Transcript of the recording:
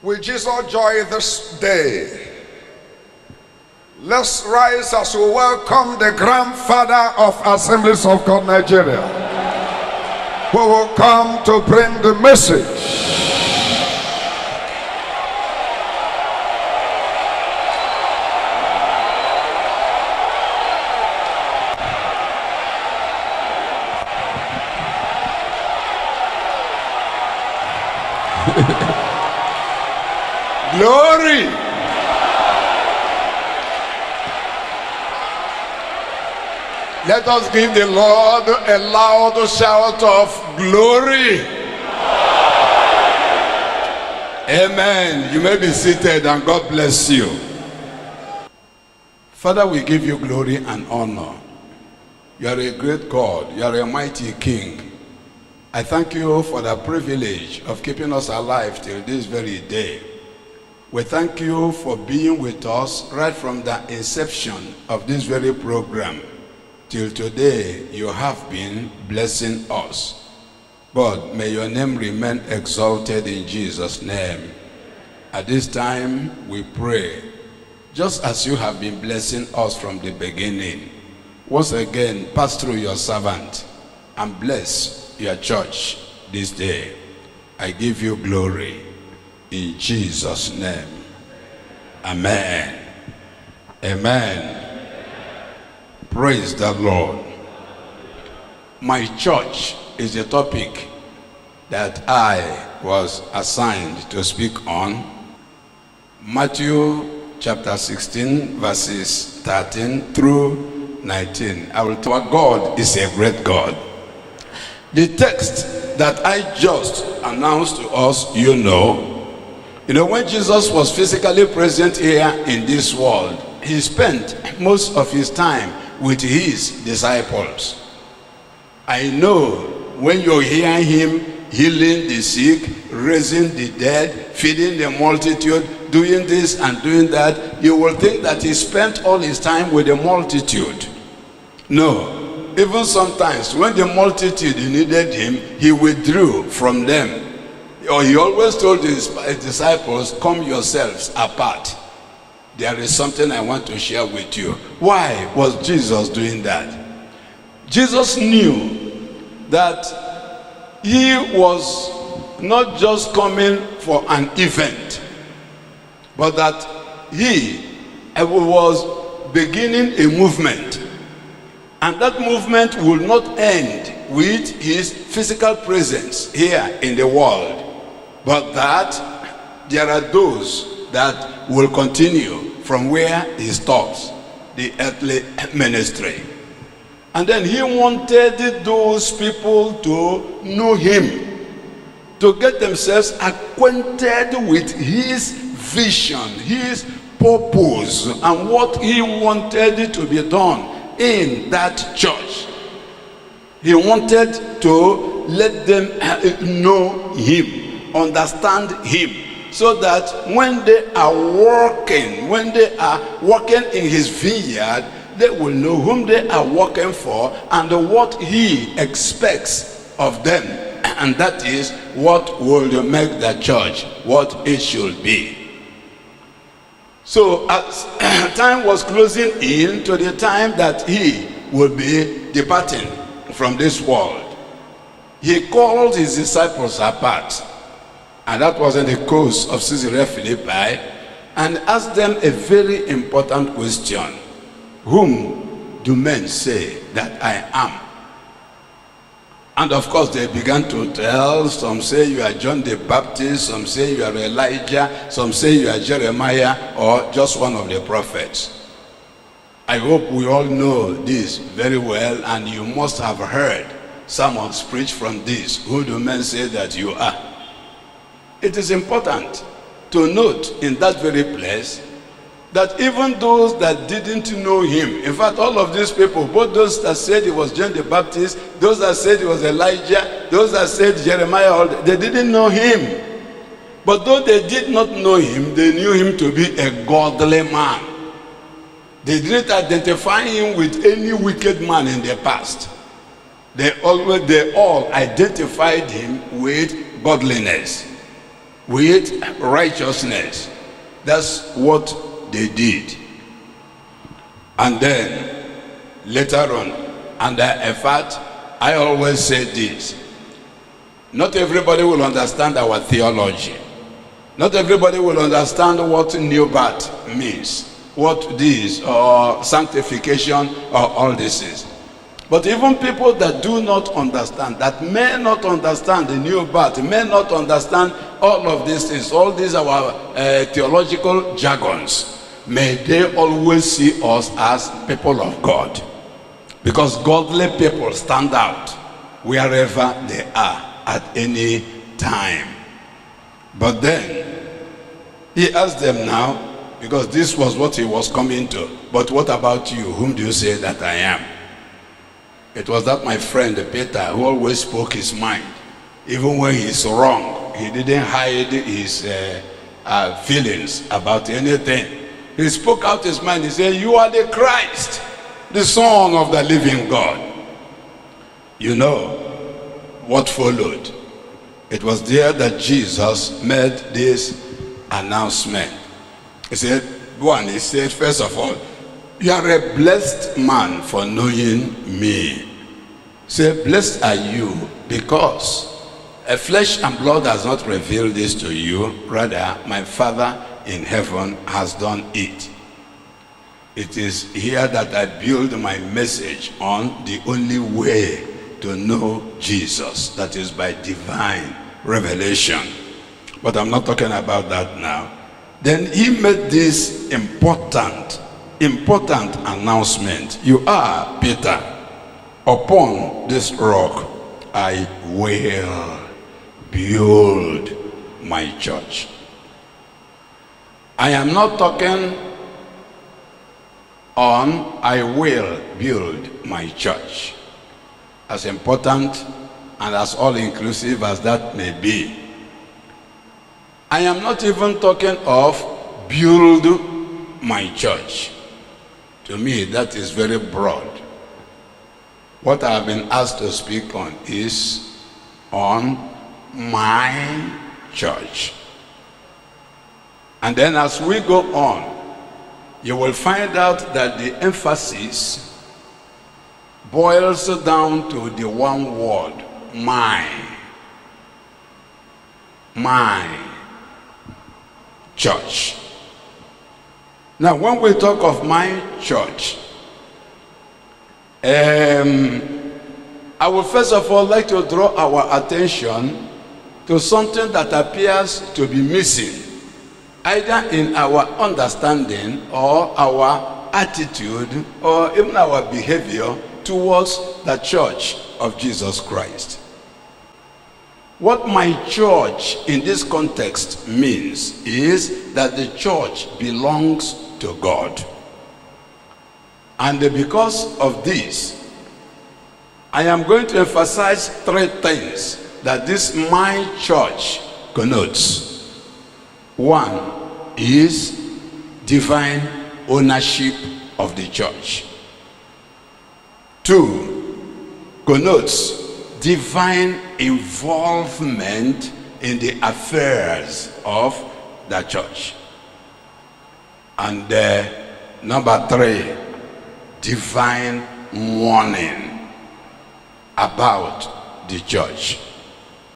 With Jesus' joy this day, let's rise as we welcome the grandfather of Assemblies of God Nigeria, who will come to bring the message. Glory. Let us give the Lord a loud shout of glory. Amen. You may be seated and God bless you. Father, we give you glory and honor. You are a great God. You are a mighty King. I thank you for the privilege of keeping us alive till this very day. We thank you for being with us right from the inception of this very program till today. You have been blessing us. God, may your name remain exalted in Jesus' name. At this time, we pray, just as you have been blessing us from the beginning, once again, pass through your servant and bless your church this day. I give you glory in Jesus' name. Amen. Amen. Praise the Lord. My church is the topic that I was assigned to speak on. Matthew chapter 16 verses 13 through 19. Our God is a great God. The text that I just announced to us, you know, when Jesus was physically present here in this world, he spent most of his time with his disciples. I know when you hear him healing the sick, raising the dead, feeding the multitude, doing this and doing that, you will think that he spent all his time with the multitude. No, even sometimes when the multitude needed him, he withdrew from them. Or he always told his disciples, come yourselves apart. There is something I want to share with you. Why was Jesus doing that? Jesus knew that he was not just coming for an event, but that he was beginning a movement. And that movement will not end with his physical presence here in the world, but that there are those that will continue from where he stops, the earthly ministry. And then he wanted those people to know him, to get themselves acquainted with his vision, his purpose, and what he wanted to be done in that church. He wanted to let them know him, understand him, so that when they are working in his vineyard, they will know whom they are working for and what he expects of them. And that is what will make the church what it should be. So as time was closing in to the time that he would be departing from this world, he called his disciples apart, and that was in the coast of Caesarea Philippi, and asked them a very important question. Whom do men say that I am? And of course they began to tell. Some say you are John the Baptist, some say you are Elijah, some say you are Jeremiah, or just one of the prophets. I hope we all know this very well, and you must have heard sermons preached from this. Who do men say that you are? It is important to note in that very place that even those that didn't know him, in fact all of these people, both those that said he was John the Baptist, those that said he was Elijah, those that said Jeremiah, they didn't know him. But though they did not know him, they knew him to be a godly man. They didn't identify him with any wicked man in the past. They all identified him with godliness. with righteousness. That's what they did. And then later on, and in fact, I always say this: not everybody will understand our theology. Not everybody will understand what new birth means, what this or sanctification or all this is. But even people that do not understand, that may not understand the new birth, may not understand all of these things, all these our theological jargons, may they always see us as people of God. Because godly people stand out wherever they are at any time. But then he asked them now, because this was what he was coming to, but what about you? Whom do you say that I am? It was that my friend Peter who always spoke his mind. Even when he's wrong, he didn't hide his feelings about anything. He spoke out his mind. He said, you are the Christ, the Son of the living God. You know what followed. It was there that Jesus made this announcement. He said, he said, first of all, you are a blessed man for knowing me. Say, blessed are you because flesh and blood has not revealed this to you. Rather, my Father in heaven has done it. It is here that I build my message on the only way to know Jesus. That is by divine revelation. But I'm not talking about that now. Then he made this important announcement. You are Peter. Upon this rock I will build my church. I am not talking on I will build my church. As important and as all-inclusive as that may be, I am not even talking of build my church. To me, that is very broad. What I have been asked to speak on is on my church. And then as we go on, you will find out that the emphasis boils down to the one word, my church. Now, when we talk of my church, I would first of all like to draw our attention to something that appears to be missing, either in our understanding or our attitude or even our behavior towards the church of Jesus Christ. What my church in this context means is that the church belongs to God. And because of this, I am going to emphasize three things that this my church connotes. One is divine ownership of the church. Two, connotes divine involvement in the affairs of the church. And number three, divine warning about the church.